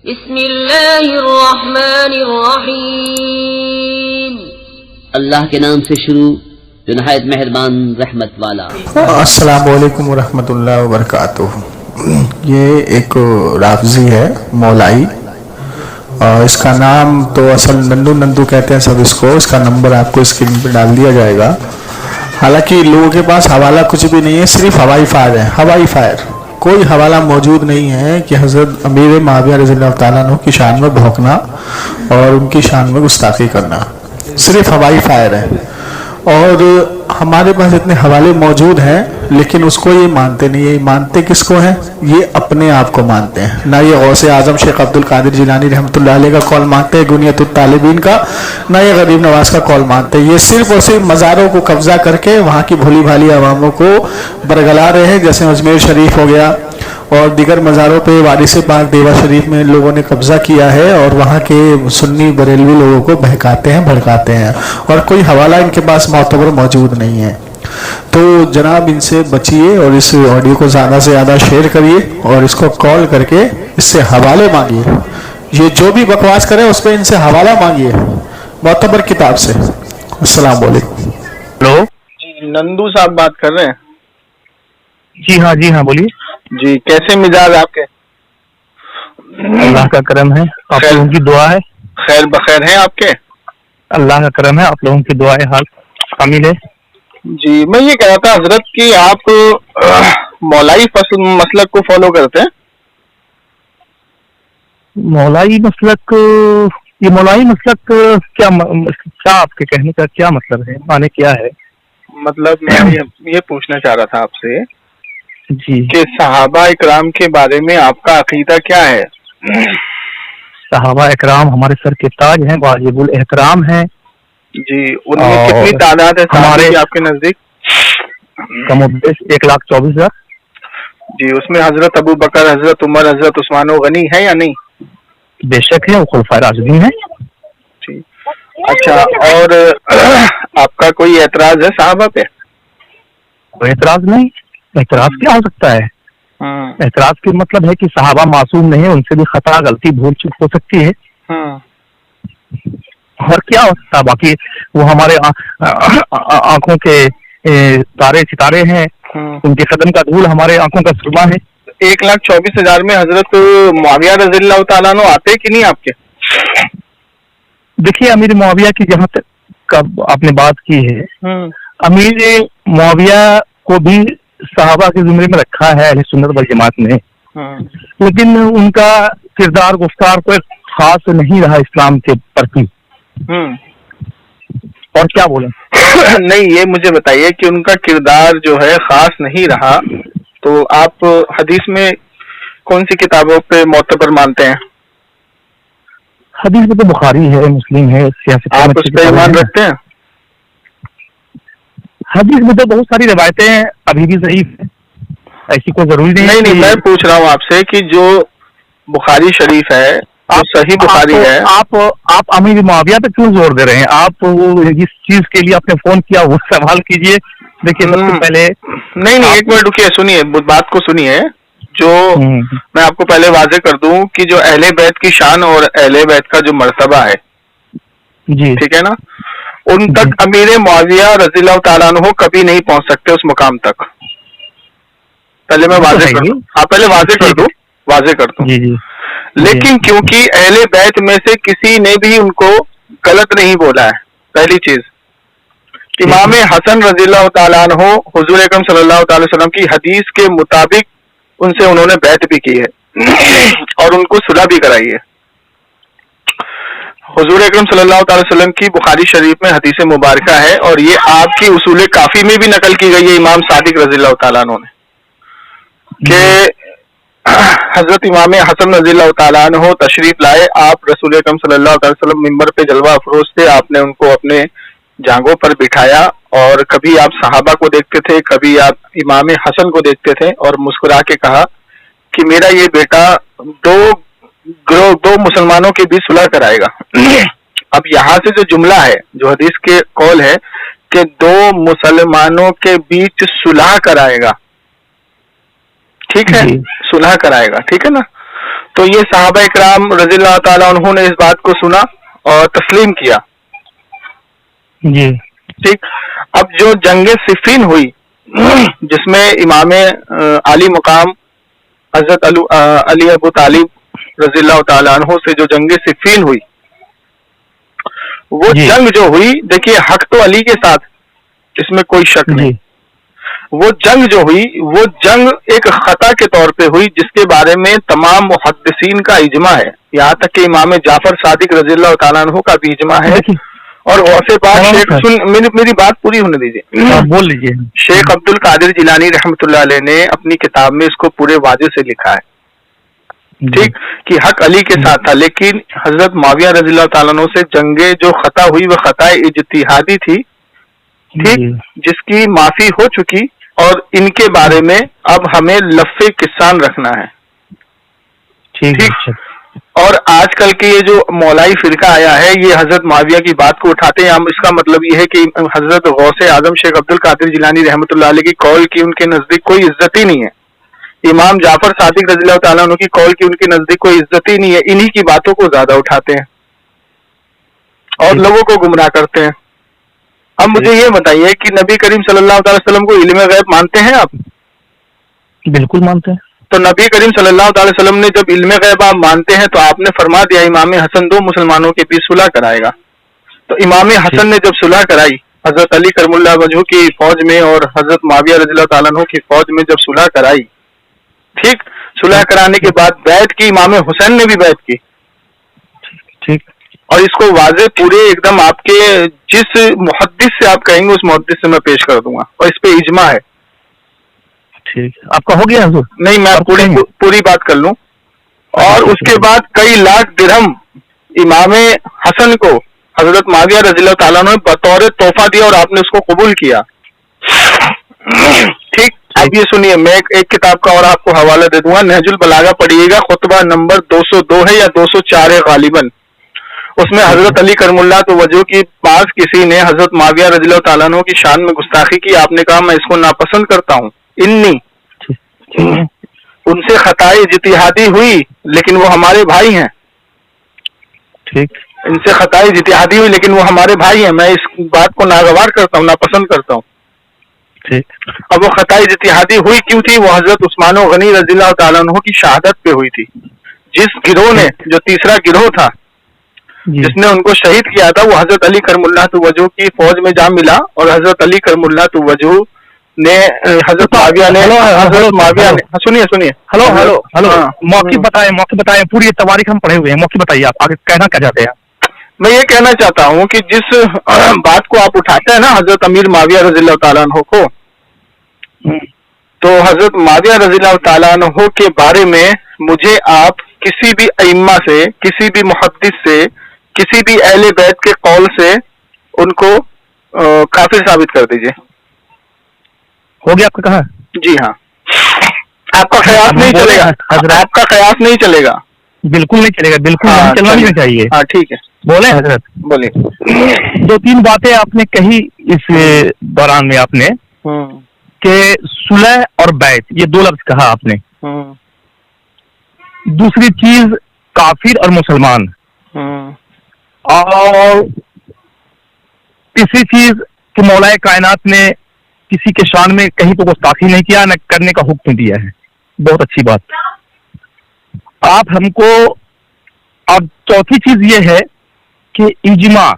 بسم اللہ الرحمن الرحیم. اللہ کے نام سے شروع جو نہایت مہربان رحمت والا. السلام علیکم ورحمۃ اللہ وبرکاتہ. یہ ایک رافضی ہے مولائی، اور اس کا نام تو اصل نندو کہتے ہیں سب اس کو. اس کا نمبر آپ کو اسکرین پہ ڈال دیا جائے گا. حالانکہ لوگوں کے پاس حوالہ کچھ بھی نہیں ہے، صرف ہوائی فائر ہے. ہوائی فائر کوئی حوالہ موجود نہیں ہے کہ حضرت امیر معاویہ رضی اللہ تعالیٰ عنہ کی شان میں بھونکنا اور ان کی شان میں گستاخی کرنا. صرف ہوائی فائر ہے. اور ہمارے پاس اتنے حوالے موجود ہیں، لیکن اس کو یہ مانتے نہیں. یہ مانتے کس کو ہیں؟ یہ اپنے آپ کو مانتے ہیں. نہ یہ غوث اعظم شیخ عبد القادر جیلانی رحمۃ اللہ علیہ کا قول مانتے ہیں، گنیت الطالبین کا، نہ یہ غریب نواز کا قول مانتے ہیں. یہ صرف اور صرف مزاروں کو قبضہ کر کے وہاں کی بھولی بھالی عواموں کو برگلا رہے ہیں. جیسے اجمیر شریف ہو گیا اور دیگر مزاروں پہ وارث پاک دیوا شریف میں لوگوں نے قبضہ کیا ہے، اور وہاں کے سنی بریلوی لوگوں کو بہکاتے ہیں، بھڑکاتے ہیں، اور کوئی حوالہ ان کے پاس معتبر موجود نہیں ہے. تو جناب ان سے بچیے اور اس آڈیو کو زیادہ سے زیادہ شیئر کریے اور اس کو کال کر کے اس سے حوالے مانگیے. یہ جو بھی بکواس کرے اس پہ ان سے حوالہ مانگیے معتبر کتاب سے. السلام علیکم. ہلو جی، نندو صاحب بات کر رہے ہیں؟ جی ہاں بولیے. جی، کیسے مزاج آپ کے؟ اللہ کا کرم ہے، آپ لوگوں کی دعا ہے. خیر بخیر ہیں آپ کے؟ اللہ کا کرم ہے، آپ لوگوں کی دعا ہے، حال شامل ہے. جی، میں یہ کہہ رہا تھا حضرت کہ آپ مولائی مسلک کو فالو کرتے ہیں؟ مولائی مسلک، یہ مولائی مسلک کیا آپ کے کہنے کا کیا مطلب ہے، معنی کیا ہے؟ مطلب میں یہ پوچھنا چاہ رہا تھا آپ سے جی کہ صحابہ اکرام کے بارے میں آپ کا عقیدہ کیا ہے؟ صحابہ اکرام ہمارے سر کے تاج ہیں، واجب الاحترام ہیں. جی، ان میں کتنی تعداد ہے ہمارے آپ کے نزدیک؟ کم و بیش 1,24,000. جی، اس میں حضرت ابو بکر، حضرت عمر، حضرت عثمان غنی ہے یا نہیں؟ بے شک ہے، وہ خلفائے راشدین ہیں. جی، اچھا، اور آپ کا کوئی اعتراض ہے صحابہ پہ؟ کوئی اعتراض نہیں. اعتراض کیا ہو سکتا ہے؟ اعتراض کا مطلب ہے کہ صحابہ معصوم نہیں ہے، ان سے بھی خطا، غلطی، بھول چوک ہو سکتی ہے. اور کیا ہو سکتا ہے؟ باقی وہ ہمارے آنکھوں کے تارے ستارے ہیں، ان کے قدم کا دھول ہمارے آنکھوں کا سرما ہے. 1,24,000 میں حضرت معاویہ رضی اللہ تعالیٰ عنہ آتے کہ نہیں آپ کے؟ دیکھیے، امیر معاویہ کی جہاں تک آپ نے بات کی ہے، امیر معاویہ کو بھی صحابہ کے زمرے میں رکھا ہے اہل سنت والجماعت نے، لیکن ان کا کردار گفتار کوئی خاص نہیں رہا اسلام کے پرتی. اور کیا بولیں؟ نہیں، یہ مجھے بتائیے کہ ان کا کردار جو ہے خاص نہیں رہا، تو آپ حدیث میں کون سی کتابوں پہ معتبر مانتے ہیں؟ حدیث میں تو بخاری ہے، مسلم ہے، سیاست. آپ اس پہ ایمان رکھتے ہیں؟ حدیث میں تو بہت ساری روایتیں ہیں، ابھی بھی ضعیف ہیں، ایسی کوئی ضروری نہیں. نہیں، میں پوچھ رہا ہوں آپ سے کہ جو بخاری شریف ہے، جو صحیح بخاری ہے، آپ امیر معاویہ پہ کیوں زور دے رہے ہیں؟ آپ جس چیز کے لیے آپ نے فون کیا وہ سوال کیجئے. دیکھیے، سب سے پہلے نہیں، ایک منٹ رکیے، سنیے بات کو سنیے. جو میں آپ کو پہلے واضح کر دوں کہ جو اہل بیت کی شان اور اہل بیت کا جو مرتبہ ہے، جی ٹھیک ہے نا، ان تک امیر معاویہ رضی اللہ تعالیٰ عنہ کبھی نہیں پہنچ سکتے اس مقام تک. پہلے میں واضح کر دوں، پہلے واضح کر دوں. جی. لیکن کیونکہ اہل بیت میں سے کسی نے بھی ان کو غلط نہیں بولا ہے، پہلی چیز. امام حسن رضی اللہ تعالیٰ عنہ حضور اکرم صلی اللہ تعالی وسلم کی حدیث کے مطابق ان سے انہوں نے بیعت بھی کی ہے اور ان کو صلح بھی کرائی ہے. حضور اکرم صلی اللہ تعالی وسلم کی بخاری شریف میں حدیث مبارکہ ہے، اور یہ آپ کی اصول کافی میں بھی نقل کی گئی ہے امام صادق رضی اللہ تعالیٰ عنہ نے، کہ حضرت امام حسن رضی اللہ تعالیٰ عنہ تشریف لائے. آپ رسول اکرم صلی اللہ علیہ وسلم ممبر پہ جلوہ افروز تھے، آپ نے ان کو اپنے جانگوں پر بٹھایا، اور کبھی آپ صحابہ کو دیکھتے تھے، کبھی آپ امام حسن کو دیکھتے تھے، اور مسکرا کے کہا کہ میرا یہ بیٹا دو مسلمانوں کے بیچ صلح کرائے گا. اب یہاں سے جو جملہ ہے، جو حدیث کے قول ہے کہ 2 مسلمانوں کے بیچ صلح کرائے گا، ٹھیک ہے، صلح کرائے گا، ٹھیک ہے نا. تو یہ صحابہ کرام رضی اللہ تعالیٰ عنہ نے اس بات کو سنا اور تسلیم کیا. جی ٹھیک. اب جو جنگ صفین ہوئی جس میں امام عالی مقام حضرت علی ابو طالب رضی اللہ تعالیٰ عنہ سے جو جنگ صفین ہوئی، وہ جنگ جو ہوئی، دیکھیے حق تو علی کے ساتھ، اس میں کوئی شک نہیں. وہ جنگ جو ہوئی وہ جنگ ایک خطا کے طور پہ ہوئی جس کے بارے میں تمام محدثین کا اجماع ہے، یہاں تک کہ امام جعفر صادق رضی اللہ تعالیٰ عنہ کا بھی اجماع ہے. اور غوث پاک میری بات پوری ہونے دیجیے، بول لیجیے. شیخ عبد القادر جیلانی رحمۃ اللہ علیہ نے اپنی کتاب میں اس کو پورے واضح سے لکھا ہے، ٹھیک، کہ حق علی کے ساتھ تھا، لیکن حضرت معاویہ رضی اللہ تعالیٰ عنہ سے جنگیں جو خطا ہوئی وہ خطا اجتہادی تھی، ٹھیک، جس کی معافی ہو چکی، اور ان کے بارے میں اب ہمیں لفظ کسان رکھنا ہے. ٹھیک. اور آج کل کے یہ جو مولائی فرقہ آیا ہے یہ حضرت معاویہ کی بات کو اٹھاتے ہیں. ہم اس کا مطلب یہ ہے کہ حضرت غوث اعظم شیخ عبد القادر جیلانی رحمۃ اللہ علیہ کی قول کی ان کے نزدیک کوئی عزت ہی نہیں ہے. امام جعفر صادق رضی اللہ تعالیٰ عنہ کی قول کی ان کے نزدیک کوئی عزت ہی نہیں ہے. انہی کی باتوں کو زیادہ اٹھاتے ہیں اور لوگوں کو گمراہ کرتے ہیں. اب مجھے یہ بتائیے کہ نبی کریم صلی اللہ تعالی وسلم کو علم غیب مانتے ہیں آپ؟ بالکل مانتے ہیں. تو نبی کریم صلی اللہ تعالی وسلم نے جب علم غیب آپ مانتے ہیں تو آپ نے فرما دیا امام حسن 2 مسلمانوں کے بیچ صلح کرائے گا. تو امام حسن نے جب صلح کرائی حضرت علی کرم اللہ وجہ کی فوج میں اور حضرت معاویہ رضی اللہ تعالیٰ عنہ کی فوج میں جب صلح کرائی، ٹھیک، صلح کرانے کے بعد بیعت کی، امام حسین نے بھی بیعت کی، ٹھیک. اور اس کو واضح پورے ایک دم آپ کے جس محدث سے آپ کہیں گے اس محدث سے میں پیش کر دوں گا، اور اس پہ اجماع ہے. ٹھیک. آپ کا ہو گیا حضور؟ نہیں، میں پوری بات کر لوں. اور اس کے بعد کئی لاکھ درہم امام حسن کو حضرت معاویہ رضی اللہ تعالیٰ نے بطور تحفہ دیا اور آپ نے اس کو قبول کیا. ٹھیک. اب یہ سنیے، میں ایک کتاب کا اور آپ کو حوالہ دے دوں گا، نہج البلاغہ پڑھیے گا، خطبہ نمبر 202 ہے یا 204 ہے غالباً. اس میں حضرت علی کرم اللہ تو وجہ کی پاس کسی نے حضرت معاویہ رضی اللہ تعالیٰ عنہ کی شان میں گستاخی کی، آپ نے کہا میں اس کو ناپسند کرتا ہوں. انی ان سے خطائے اجتہادی ہوئی لیکن وہ ہمارے بھائی ہیں. ٹھیک. ان سے خطائے اجتہادی ہوئی لیکن وہ ہمارے بھائی ہیں، میں اس بات کو ناگوار کرتا ہوں، ناپسند کرتا ہوں. ٹھیک. اب وہ خطائے اجتہادی ہوئی کیوں تھی؟ وہ حضرت عثمان غنی رضی اللہ تعالیٰ عنہ کی شہادت پہ ہوئی تھی. جس گروہ نے، جو تیسرا گروہ تھا جس نے ان کو شہید کیا تھا، وہ حضرت علی کرم اللہ توجہ کی فوج میں جا ملا، اور حضرت علی کرم اللہ توجہ نے حضرت معاویہ نے سنیے ہلو موقع بتائیں پوری تواریخ ہم پڑھے ہوئے ہیں، موقع بتائیے آپ آگے کہنا کیا چاہتے ہیں. میں یہ کہنا چاہتا ہوں کہ جس بات کو آپ اٹھاتے ہیں نا حضرت امیر معاویہ رضی اللہ تعالیٰ عنہ کو، تو حضرت معاویہ رضی اللہ تعالیٰ عنہ کے بارے میں مجھے آپ کسی بھی ائمہ سے، کسی بھی محدث سے، کسی بھی اہل بیت کے قول سے ان کو کافر ثابت کر دیجئے. ہو گیا آپ کا کہا؟ جی ہاں. آپ کا قیاس نہیں چلے گا، آپ کا قیاس نہیں چلے گا. بالکل نہیں چلے گا، بالکل چلنا نہیں چاہیے. ہاں ٹھیک ہے، بولیں حضرت. بولے. 2-3 باتیں آپ نے کہی اس دوران میں، آپ نے کہ صلح اور بیعت، یہ 2 لفظ کہا آپ نے. دوسری چیز کافر اور مسلمان، اور تیسری چیز کہ مولا کائنات نے کسی کے شان میں کہیں تو گستاخی نہیں کیا، نہ کرنے کا حکم دیا ہے. بہت اچھی بات. آپ ہم کو اب چوتھی چیز یہ ہے کہ اجماع،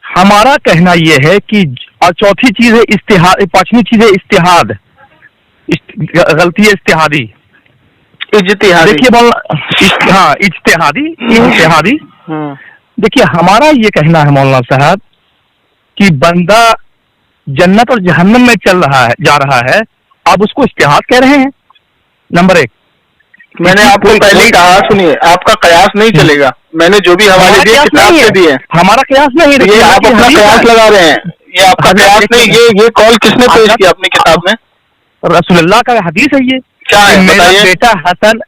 ہمارا کہنا یہ ہے کہ، اور چوتھی چیز ہے اجتہاد، 5ویں چیز ہے اجتہاد، غلطی ہے اجتہادی. دیکھیے ہاں اجتہادی. دیکھیے ہمارا یہ کہنا ہے مولانا صاحب کہ بندہ جنت اور جہنم میں جا رہا ہے، آپ اس کو اجتہاد کہہ رہے ہیں. نمبر 1، میں نے آپ کو پہلے کہا، سنیے، آپ کا قیاس نہیں چلے گا. میں نے جو بھی حوالے دیے کتاب سے دیے، ہمارا قیاس نہیں. یہ آپ اپنا قیاس لگا رہے ہیں، یہ آپ کا قیاس نہیں. یہ قول کس نے پیش کیا اپنی کتاب میں؟ رسول اللہ کا حدیث ہے یہ.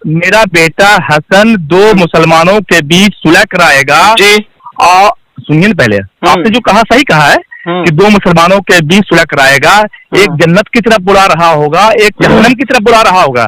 میرا بیٹا حسن 2 مسلمانوں کے بیچ صلح کرائے گا. جی. اور سنیے پہلے، آپ نے جو کہا صحیح کہا ہے کہ 2 مسلمانوں کے بیچ صلح کرائے گا. ایک جنت کی طرف بلا رہا ہوگا، ایک جہنم کی طرف بلا رہا ہوگا.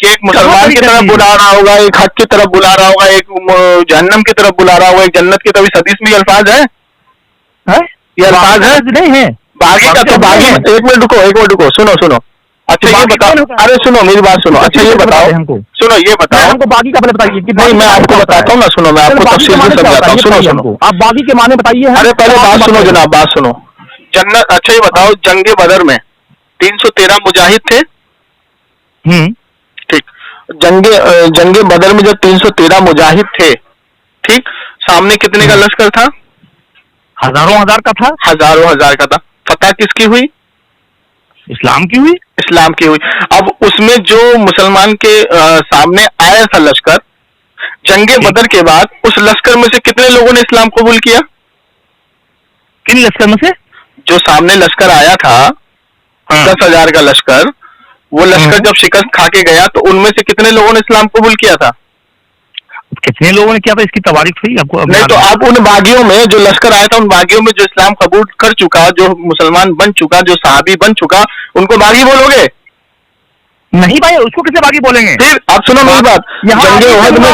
کہ ایک مسلمان کی طرف بلا رہا ہوگا, ایک حق کی طرف بلا رہا ہوگا, ایک جہنم کی طرف بلا رہا ہوگا, ایک جنت کی طرف. اس حدیث میں یہ الفاظ ہیں, یہ الفاظ ہے نہیں ہے باغی کا. تو باغی, ایک منٹ رکو, سنو. اچھا یہ بتاؤ, ارے سنو میری بات سنو. اچھا یہ بتاؤ ہم کو, سنو یہ بتاؤ ہم کو باغی کا بتائیے. نہیں میں آپ کو بتاتا ہوں نا, سنو میں آپ کو تفصیل سے سمجھاتا ہوں. سنو آپ باغی کے معنی بتائیے. ارے پہلے بات سنو جناب, بات سنو. جنت, اچھا یہ بتاؤ, جنگ بدر میں 313 مجاہد تھے. ٹھیک, جنگ بدر میں جب 313 مجاہد تھے, ٹھیک, سامنے کتنے کا لشکر تھا؟ ہزاروں ہزار کا تھا. ہزاروں ہزار کا تھا. فتح کس کی ہوئی؟ اسلام کی ہوئی. اسلام کی ہوئی. اب اس میں جو مسلمان کے سامنے آیا تھا لشکر جنگ بدر کے بعد, اس لشکر میں سے کتنے لوگوں نے اسلام قبول کیا؟ کن لشکر میں سے؟ جو سامنے لشکر آیا تھا 10,000 کا لشکر, وہ لشکر جب شکست کھا کے گیا تو ان میں سے کتنے لوگوں نے اسلام قبول کیا تھا؟ کتنے لوگوں نے کیا تھا اس کی تواریخ ہوئی آپ کو؟ نہیں تو آپ ان باغیوں میں جو لشکر آیا تھا, ان باغیوں میں جو اسلام قبول کر چکا, جو مسلمان بن چکا, جو صحابی بن چکا, ان کو باغی بولو گے؟ نہیں بھائی, اس کو کسے باغی بولیں گے؟ پھر آپ سنو میری بات. جنگ احد میں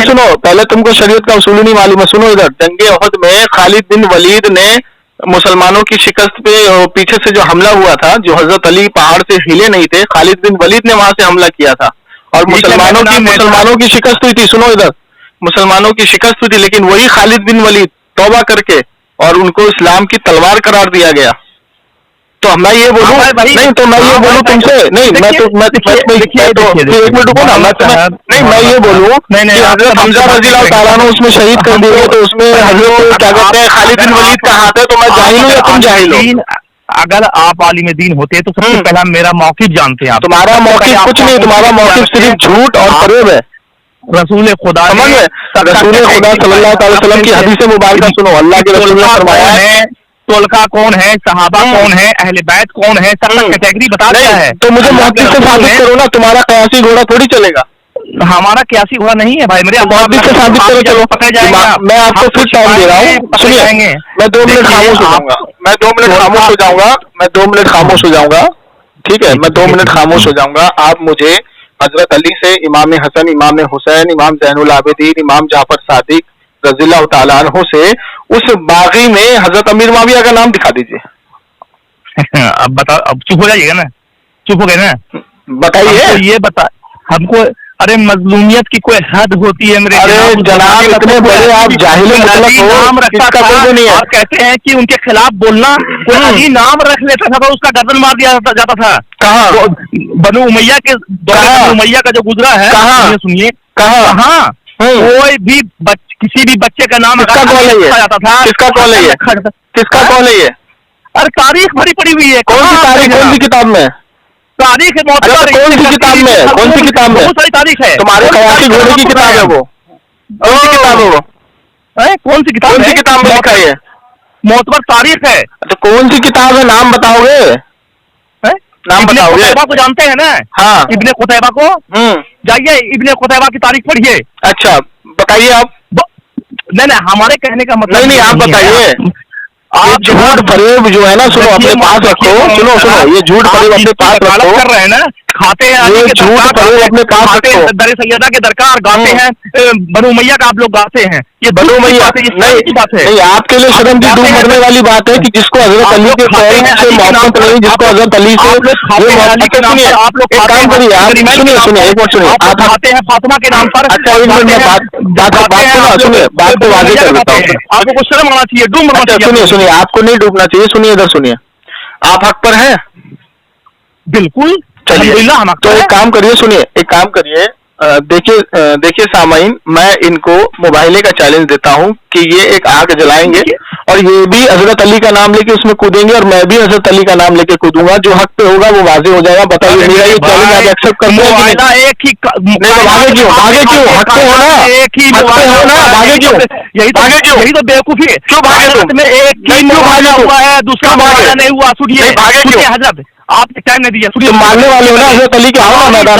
سنو, پہلے تم کو شریعت کا اصول نہیں معلوم ہے. سنو ادھر, جنگ احد میں خالد بن ولید نے مسلمانوں کی شکست پہ پیچھے سے جو حملہ ہوا تھا, جو حضرت علی پہاڑ سے ہلے نہیں تھے, خالد بن ولید نے وہاں سے حملہ کیا تھا اور مسلمانوں کی شکست ہوئی تھی. سنو ادھر, مسلمانوں کی شکست ہوئی تھی, لیکن وہی خالد بن ولید توبہ کر کے اور ان کو اسلام کی تلوار قرار دیا گیا. تو میں یہ بولوں نہیں, تو میں یہ بولوں تم سے نہیں, ایک منٹ رکو نا. نہیں میں یہ بولوں کہ حضرت حمزہ رضی اللہ تعالیٰ عنہ اس میں شہید کر دیے, تو اس میں حضرت کیا کہتے ہیں خالد بن ولید کا ہاتھ ہے. تو میں جاہل ہوں یا تم جاہل ہو؟ اگر آپ عالم دین ہوتے تو سب سے پہلا میرا موقف جانتے ہیں. تمہارا موقف کچھ نہیں, تمہارا موقف صرف جھوٹ اور فریب ہے. رسول خدا صلی اللہ تعالی وسلم کی حدیث مبارکہ سنو. اللہ کے رسول نے فرمایا ہے طلقہ کون ہے, صحابہ کون ہے, اہل بیت کون ہے, سب کا کیٹیگری بتا دیا ہے. تو مجھے محدث سے ثابت کرو نا, تمہارا قیاسی گھوڑا تھوڑی چلے گا. ہمارا قیاسی گھوڑا نہیں ہے بھائی, میرے محدث سے ثابت کرو. چلو پکڑ جائے گا. میں آپ کو پھر ٹائم دے رہا ہوں, سنیے. میں 2 منٹ خاموش ہو جاؤں گا, میں 2 منٹ خاموش ہو جاؤں گا, میں 2 منٹ خاموش ہو جاؤں گا. ٹھیک ہے, میں 2 منٹ خاموش ہو جاؤں گا. آپ مجھے حضرت علی سے امام حسن, امام حسین, امام زین العابدین, امام جعفر صادق رضی اللہ تعالیٰ عنہ سے اس باغی میں حضرت امیر معاویہ کا نام دکھا دیجیے. اب بتا, اب چپ ہو جائیے گا نا, چپ ہو گئے نا, بتائیے. یہ بتا ہم کو, ارے مظلومیت کی کوئی حد ہوتی ہے میرے جناب, اتنے بڑے آپ جاہل مطلق ہو, اس کا کوئی نہیں ہے. اور کہتے ہیں کہ ان کے خلاف بولنا, کوئی علی نام رکھ لیتا تھا تو اس کا گردن مار دیا جاتا تھا. کہاں؟ بنو امیہ کے دور, بنو امیہ کا جو گزرا ہے, سنیے کہاں کوئی بھی کسی بھی بچے کا نام رکھا جاتا تھا. کس کا کال ہے یہ, کس کا کال ہے یہ؟ ارے تاریخ بھری پڑی ہوئی ہے. کون سی تاریخ, کون سی کتاب میں تاریخ ہے؟ کون سی کتاب میں, کون سی کتاب میں؟ بہت ساری تاریخ ہے. تمہارے قیاسی گھوڑے کی کتاب ہے وہ, کون سی کتاب ہے وہ, کون سی کتاب, کون سی کتاب میں لکھا ہے؟ معتبر تاریخ ہے. تو کون سی کتاب ہے, نام بتاؤ گے؟ نام بتاؤ گے؟ کو جانتے ہیں نا, ہاں, ابن قتیبہ کو. جائیے ابن قتیبہ کی تاریخ پڑھیے. اچھا بتائیے آپ. نہیں ہمارے کہنے کا مطلب نہیں, آپ بتائیے. آپ جھوٹ فریب جو ہے نا, سنو اپنے پاس رکھو. سنو یہ جھوٹ فریب اپنے پاس رکھو. کر رہے ہیں نا, کھاتے ہیں جھوٹ فریب اپنے پاس رکھو. در سیدہ کے درکار گاتے ہیں, بنو امیہ کا آپ لوگ گاتے ہیں. یہ بنو امیہ نہیں, آپ کے لیے شرم کی ڈوب مرنے والی بات ہے کہ جس کو حضرت علی کے قول سے محبت نہیں, جس کو حضرت علی سے آپ لوگ کام کریے. آپ سنیے ایک بار سنیے, آپ کھاتے ہیں فاطمہ کے نام پر. اچھا ایک منٹ میں سنیے, بات کو واضح کر دیتا ہوں. آپ کو کچھ شرم آنا چاہیے, ڈوب مرنا چاہیے. سنیے آپ کو نہیں ڈوبنا چاہیے. سنیے ادھر سنیے, آپ حق پر ہیں بالکل. چلیے تو ایک کام کریے, سنیے ایک کام کریے. دیکھیے سامعین, میں ان کو مباہلے کا چیلنج دیتا ہوں کہ یہ ایک آگ جلائیں گے اور یہ بھی حضرت علی کا نام لے کے اس میں کودیں گے, اور میں بھی حضرت علی کا نام لے کے کودوں گا. جو حق پہ ہوگا وہ واضح ہو جائے گا. بتائیے میرا یہ چیلنج آپ ایکسپٹ کرتے ہیں؟ آگے کیوں, آگے کیوں, حق پہ ہونا, حق پہ ہونا, آگے کیوں, یہی تو بیوقوفی ہے. کیوں بھاگے میں ایک ہوا ہے, دوسرا نہیں ہوا. سنیے حضرت, آپ ٹائم نہیں دیا. ماننے والے ہو نا حضرت علی کے, ہوا میدان